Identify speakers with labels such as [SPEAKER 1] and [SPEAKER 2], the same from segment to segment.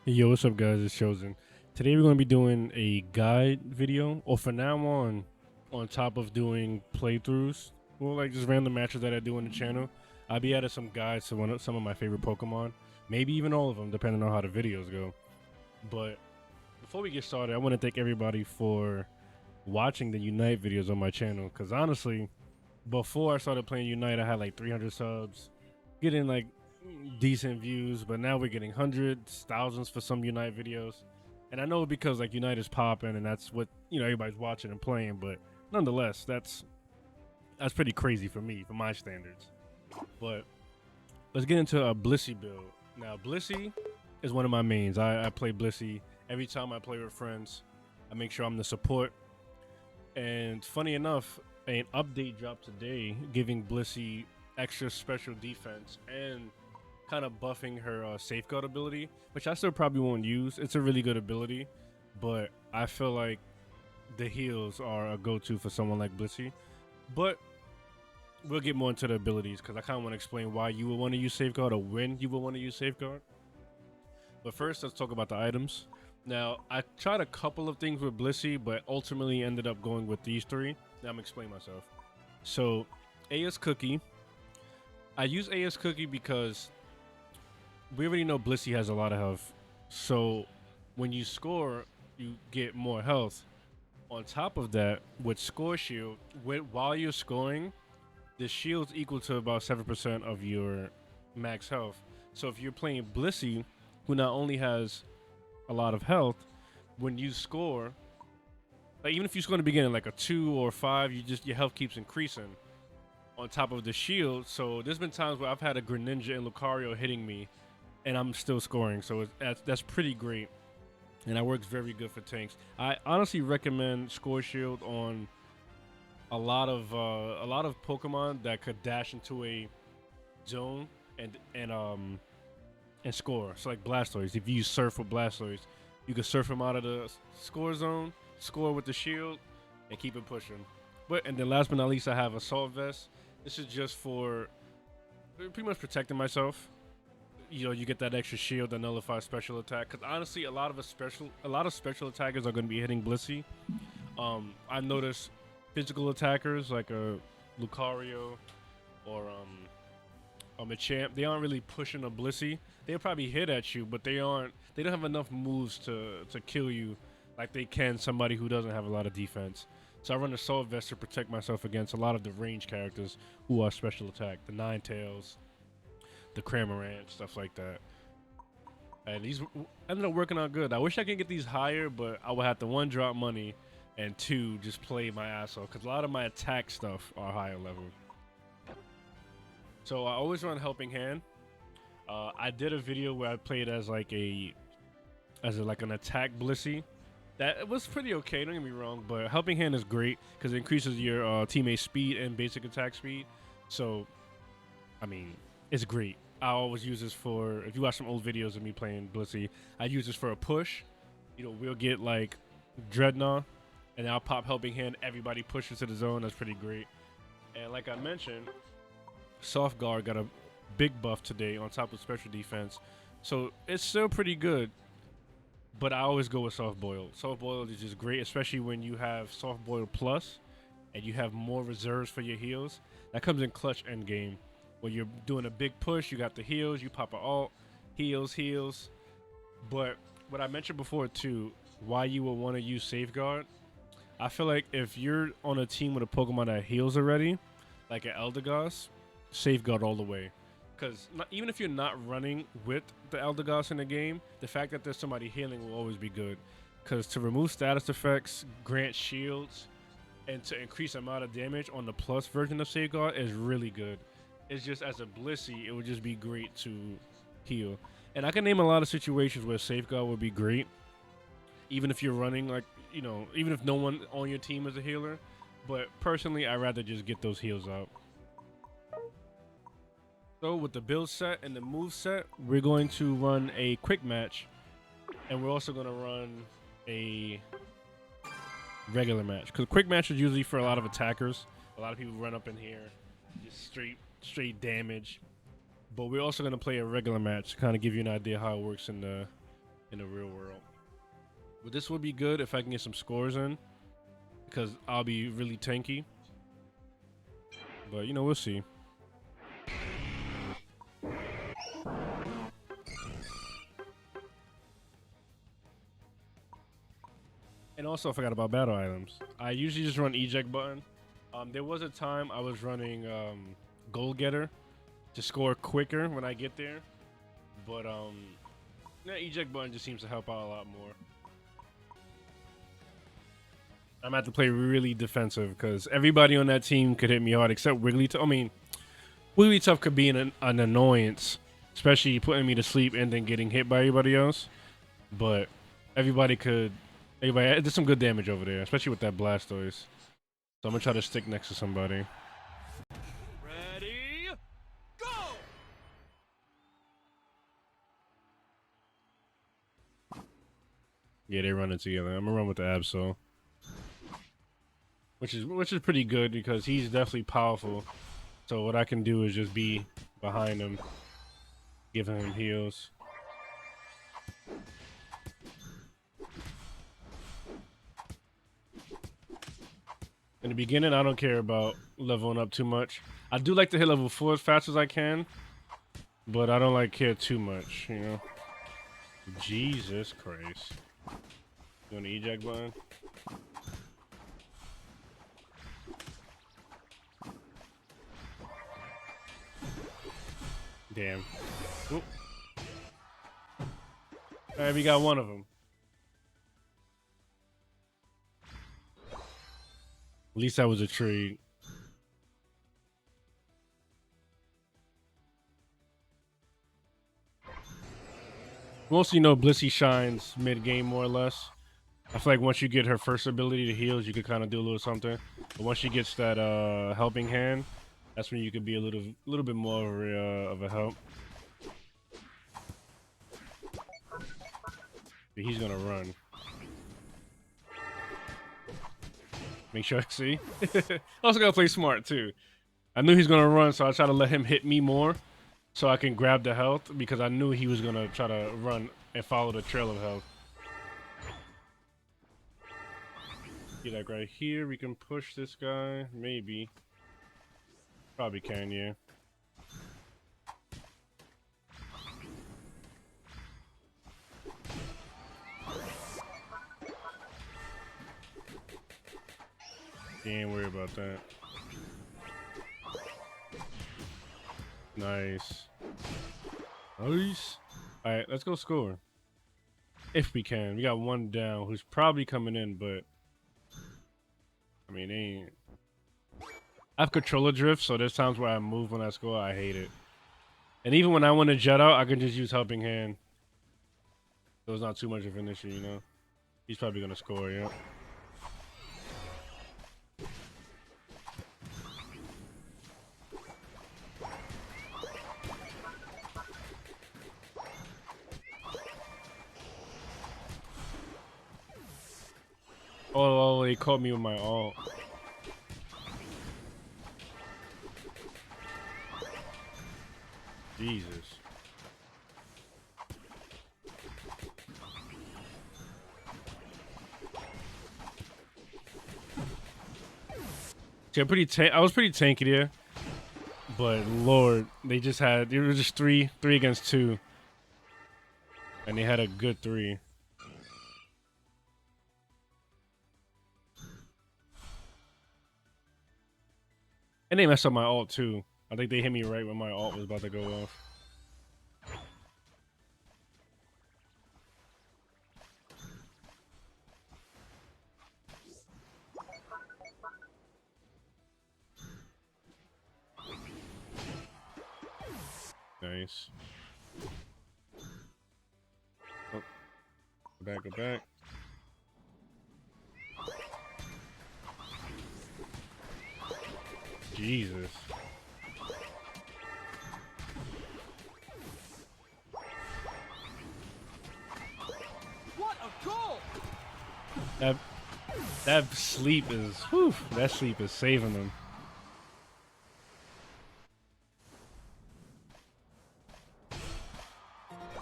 [SPEAKER 1] Yo, what's up, guys? It's Chosen. Today we're going to be doing a guide video, or for now on top of doing playthroughs, well, like just random matches that I do on the channel. I'll be adding some guides to some of my favorite Pokemon, maybe even all of them, depending on how the videos go. But before we get started, I want to thank everybody for watching the Unite videos on my channel. Because honestly, before I started playing Unite, I had like 300 subs, getting like decent views, but now we're getting hundreds, thousands for some Unite videos. And I know because like Unite is popping and that's what everybody's watching and playing, but nonetheless, that's pretty crazy for me, for my standards. But let's get into a Blissey build. Now Blissey is one of my mains. I play Blissey every time I play with friends. I make sure I'm the support. And funny enough, an update dropped today giving Blissey extra special defense and kind of buffing her safeguard ability, which I still probably won't use. It's a really good ability, but I feel like the heals are a go-to for someone like Blissey. But we'll get more into the abilities because I kind of want to explain why you would want to use safeguard or when you would want to use safeguard. But first, let's talk about the items. Now, I tried a couple of things with Blissey, but ultimately ended up going with these three. Now I'm gonna explain myself. So, AS Cookie. I use AS Cookie because we already know Blissey has a lot of health. So when you score, you get more health. On top of that, with Score Shield, while you're scoring, the shield's equal to about 7% of your max health. So if you're playing Blissey, who not only has a lot of health, when you score, like even if you score in the beginning, like a 2 or 5, your health keeps increasing on top of the shield. So there's been times where I've had a Greninja and Lucario hitting me and I'm still scoring, so that's pretty great, and that works very good for tanks. I honestly recommend Score Shield on a lot of Pokemon that could dash into a zone and score. So like Blastoise, if you use Surf with Blastoise, you can surf him out of the score zone, score with the shield, and keep it pushing. And then last but not least, I have Assault Vest. This is just for pretty much protecting myself. You get that extra shield that nullifies special attack. Because honestly, a lot of special attackers are going to be hitting Blissey. I've noticed physical attackers like a Lucario or a Machamp, they aren't really pushing a Blissey. They'll probably hit at you, but they don't have enough moves to kill you like they can somebody who doesn't have a lot of defense. So I run Assault Vest to protect myself against a lot of the range characters who are special attack, the Ninetales, the Cramorant, stuff like that. And these ended up working out good. I wish I could get these higher, but I would have to 1, drop money, and 2, just play my ass off, because a lot of my attack stuff are higher level. So I always run Helping Hand. I did a video where I played as like an attack Blissey. That was pretty okay, don't get me wrong, but Helping Hand is great because it increases your teammate speed and basic attack speed. So, I mean, it's great. I always use this for, if you watch some old videos of me playing Blissey, I use this for a push. We'll get like Dreadnought, and I'll pop Helping Hand. Everybody pushes to the zone. That's pretty great. And like I mentioned, Soft Guard got a big buff today on top of special defense. So it's still pretty good, but I always go with Soft Boil. Soft Boil is just great, especially when you have Soft Boil Plus and you have more reserves for your heals. That comes in clutch end game. When you're doing a big push, you got the heals, you pop a alt, heals. But what I mentioned before too, why you would want to use Safeguard, I feel like if you're on a team with a Pokemon that heals already, like an Eldegoss, Safeguard all the way. Because even if you're not running with the Eldegoss in the game, the fact that there's somebody healing will always be good. Because to remove status effects, grant shields, and to increase the amount of damage on the plus version of Safeguard is really good. It's just as a Blissey, it would just be great to heal. And I can name a lot of situations where Safeguard would be great, even if you're running even if no one on your team is a healer. But personally, I'd rather just get those heals out. So with the build set and the move set, we're going to run a quick match, and we're also going to run a regular match. Because quick match is usually for a lot of attackers. A lot of people run up in here, just straight damage. But we're also going to play a regular match to kind of give you an idea how it works in in the real world. But this would be good if I can get some scores in, because I'll be really tanky. But, you know, we'll see. And also, I forgot about battle items. I usually just run eject button. There was a time I was running goal getter to score quicker when I get there. But, that eject button just seems to help out a lot more. I'm gonna have to play really defensive because everybody on that team could hit me hard except Wigglytuff. I mean, Wigglytuff could be an annoyance, especially putting me to sleep and then getting hit by everybody else. But everybody did some good damage over there, especially with that Blastoise. So I'm gonna try to stick next to somebody.
[SPEAKER 2] Ready, go!
[SPEAKER 1] Yeah, they're running together. I'm gonna run with the Absol. Which is pretty good because he's definitely powerful. So what I can do is just be behind him, giving him heals. In the beginning, I don't care about leveling up too much. I do like to hit level 4 as fast as I can, but I don't care too much, you know? Jesus Christ. You want the eject button? Damn. Oop. Alright, we got one of them. At least that was a trade. Mostly, you know, BLISSEY shines mid-game more or less. I feel like once you get her first ability to heals, you could kind of do a little something. But once she gets that helping hand, that's when you could be a little bit more of a help. But he's gonna run. Make sure I see. Also gotta play smart too. I knew he's gonna run, so I try to let him hit me more, so I can grab the health because I knew he was gonna try to run and follow the trail of health. See, like right here, we can push this guy. Maybe. Probably can, yeah. You ain't worry about that. Nice. Nice. Alright, let's go score. If we can. We got one down who's probably coming in, but I mean, they ain't. I have controller drift, so there's times where I move when I score. I hate it. And even when I want to jet out, I can just use helping hand. So it's not too much of an issue, you know? He's probably going to score, yeah. Oh, they caught me with my ult. Jesus. See, I was pretty tanky there, but Lord, it was just three against 2, and they had a good 3. And they messed up my ult too. I think they hit me right when my ult was about to go off. Nice. Oh. Go back. Jesus.
[SPEAKER 2] What a goal!
[SPEAKER 1] That sleep is, whew, that sleep is saving them.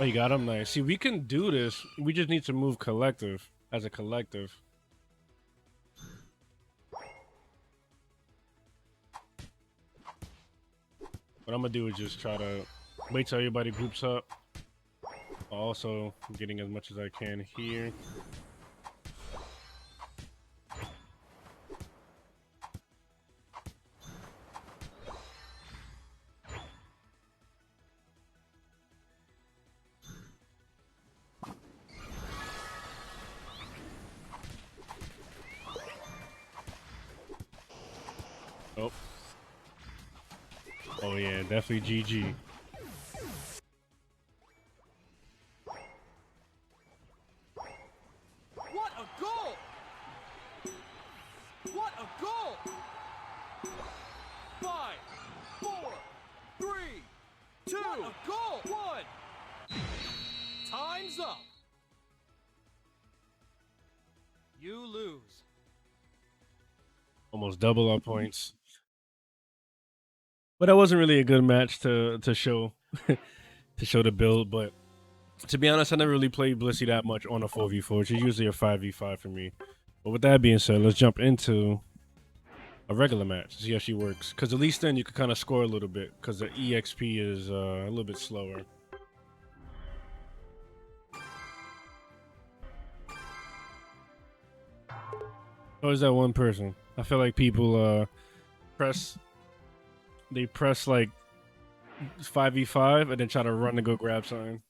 [SPEAKER 1] Oh, you got him. Nice. See, we can do this. We just need to move collective as a collective. What I'm gonna do is just try to wait till everybody groups up. Also, getting as much as I can here. Oh. Oh yeah, definitely GG.
[SPEAKER 2] What a goal! What a goal! 5, 4, 3, 2, what a goal! 1. Time's up. You lose.
[SPEAKER 1] Almost double our points. But that wasn't really a good match to show to show the build. But to be honest, I never really played Blissey that much on a 4v4. It's usually a 5v5 for me. But with that being said, let's jump into a regular match. See how she works. Because at least then you can kind of score a little bit. Because the EXP is a little bit slower. Oh, is that one person? I feel like people press like 5v5 and then try to run to go grab something.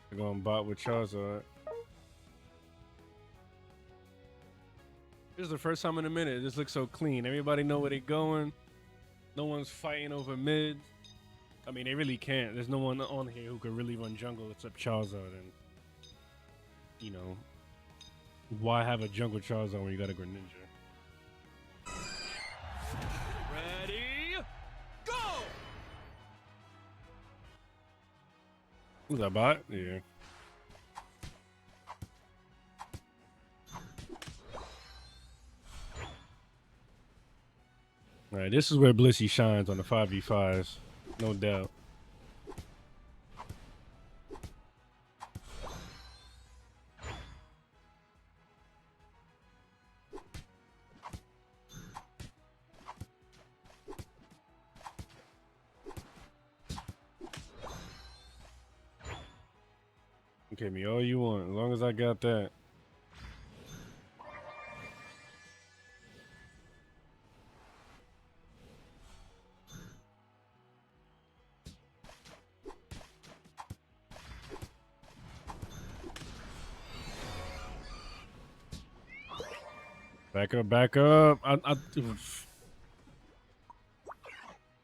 [SPEAKER 1] They're going bot with Charizard. This is the first time in a minute. This looks so clean. Everybody know where they're going. No one's fighting over mid. I mean, they really can't. There's no one on here who can really run jungle except Charizard. And, you know, why have a jungle Charizard when you got a Greninja?
[SPEAKER 2] Ready? Go!
[SPEAKER 1] Who's that bot? Yeah. All right, this is where Blissey shines on the 5v5s. No doubt. Okay, me all you want, as long as I got that. Back up, back up.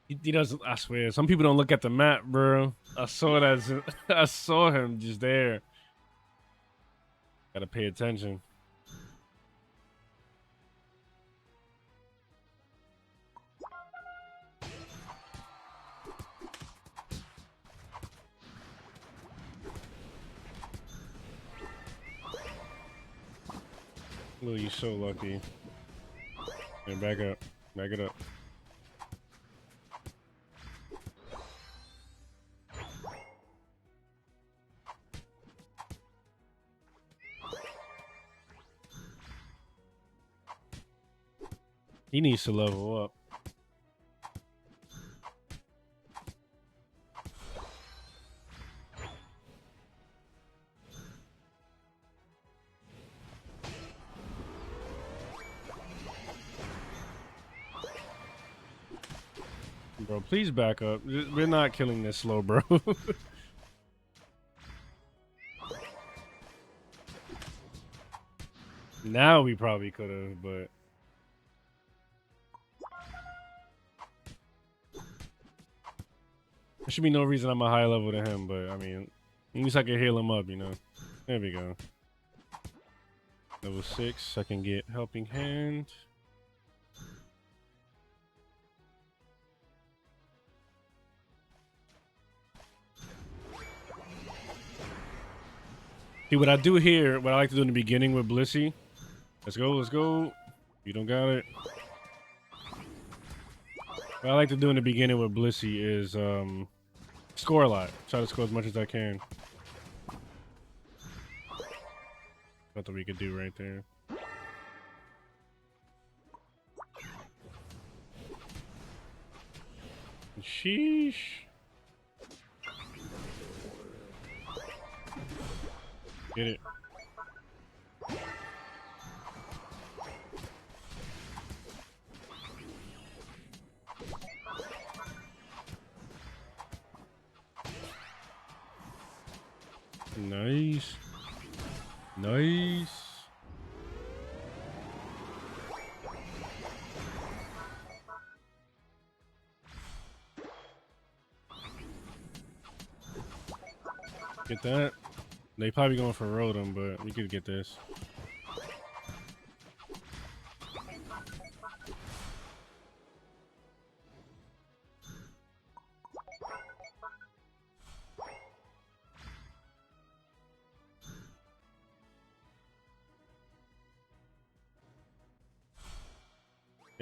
[SPEAKER 1] He doesn't. I swear, some people don't look at the map, bro. I saw that. I saw him just there. Gotta pay attention. Oh, you so lucky. And back up. Back it up. He needs to level up. Bro, please back up. We're not killing this slow, bro. Now we probably could have, but there should be no reason I'm a higher level than him, but I mean, at least I can heal him up, you know. There we go. Level 6, I can get Helping Hand. See what I do here, what I like to do in the beginning with BLISSEY. Let's go, let's go. You don't got it. What I like to do in the beginning with BLISSEY is score a lot. Try to score as much as I can. That's what we could do right there. Sheesh. Get it. Nice. Nice. Get that. They probably going for Rotom, but we could get this.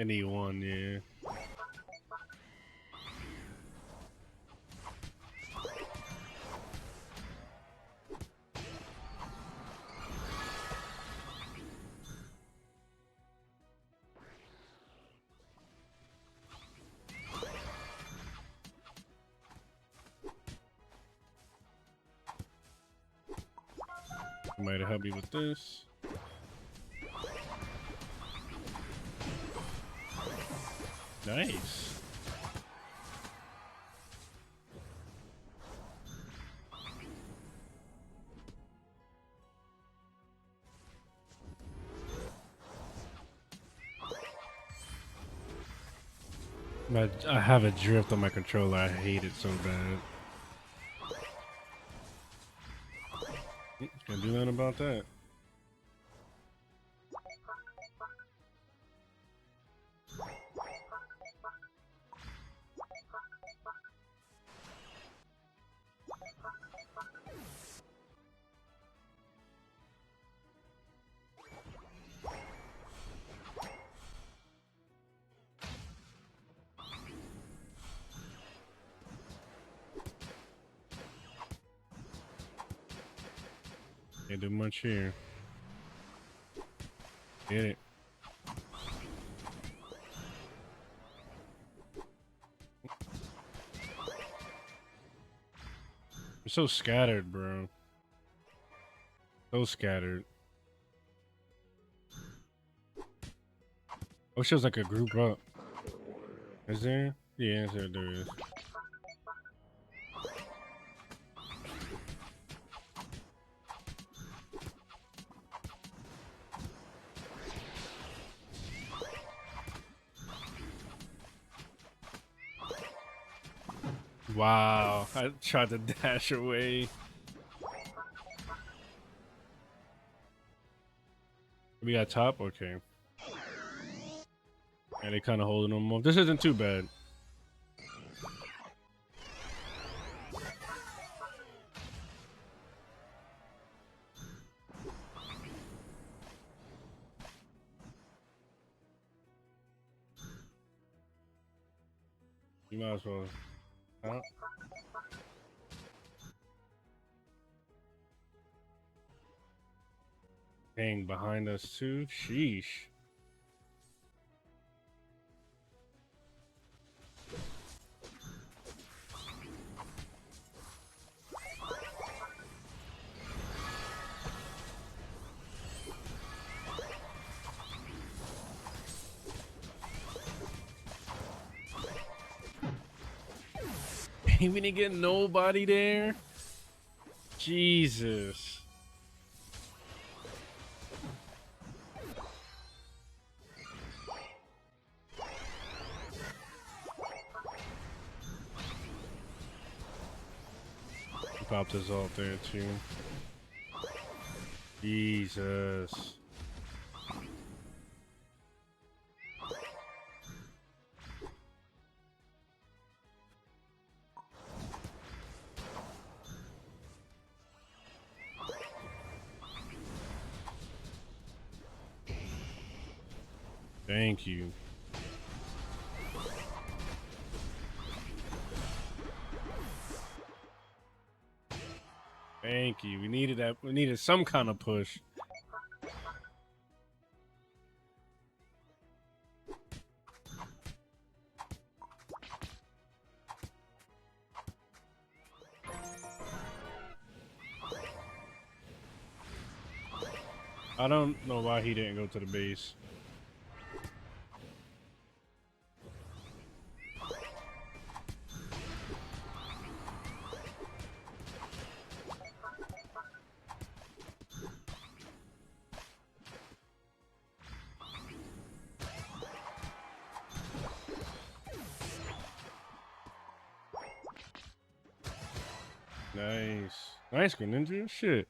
[SPEAKER 1] I need one, yeah. Might help me with this. Nice. I have a drift on my controller. I hate it so bad. Can't do nothing about that. Can't do much here. Get it. You're so scattered, bro. So scattered. Oh, she was like a group up. Is there? Yeah, there is. Wow, I tried to dash away. We got top? Okay. And they kind of holding them off. This isn't too bad. You might as well. Huh? Dang, behind us too? Sheesh. We didn't get nobody there? Jesus. Popped us off there too. Jesus. Thank you. Thank you. We needed that. We needed some kind of push. I don't know why he didn't go to the base. Nice. Nice, Greninja. Shit.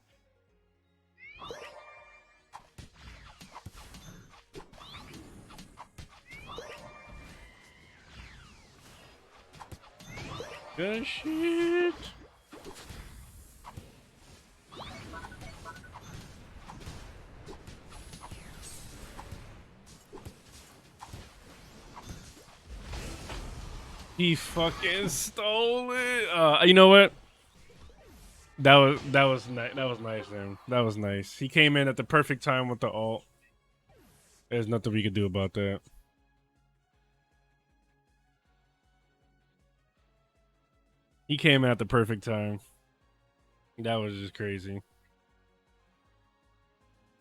[SPEAKER 1] Good shit. He fucking stole it. You know what? That was nice. That was nice, man. That was nice. He came in at the perfect time with the ult. There's nothing we could do about that. He came in at the perfect time. That was just crazy.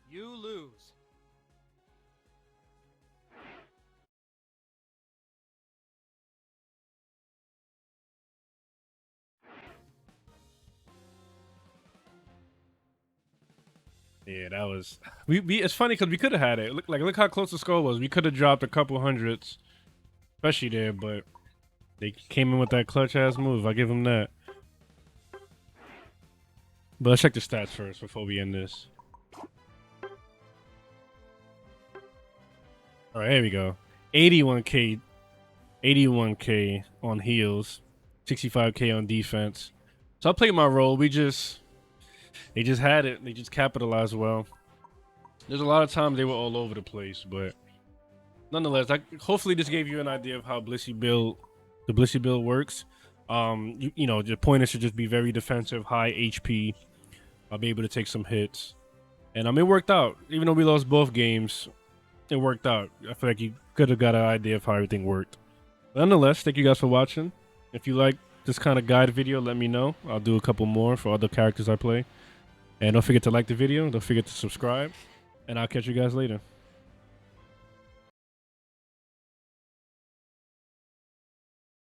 [SPEAKER 2] You lose.
[SPEAKER 1] Yeah, that was we. It's funny because we could have had it. Look how close the score was. We could have dropped a couple hundreds, especially there. But they came in with that clutch ass move. I give them that. But let's check the stats first before we end this. All right, here we go. 81k, 81k on heals, 65k on defense. So I played my role. They just had it. They just capitalized well. There's a lot of times they were all over the place, but nonetheless, hopefully this gave you an idea of how the Blissey build works. You know, the pointer should just be very defensive, high HP. I'll be able to take some hits, and it worked out. Even though we lost both games, it worked out. I feel like you could have got an idea of how everything worked. Nonetheless, thank you guys for watching. If you like this kind of guide video, let me know. I'll do a couple more for other characters I play. And don't forget to like the video. Don't forget to subscribe. And I'll catch you guys later.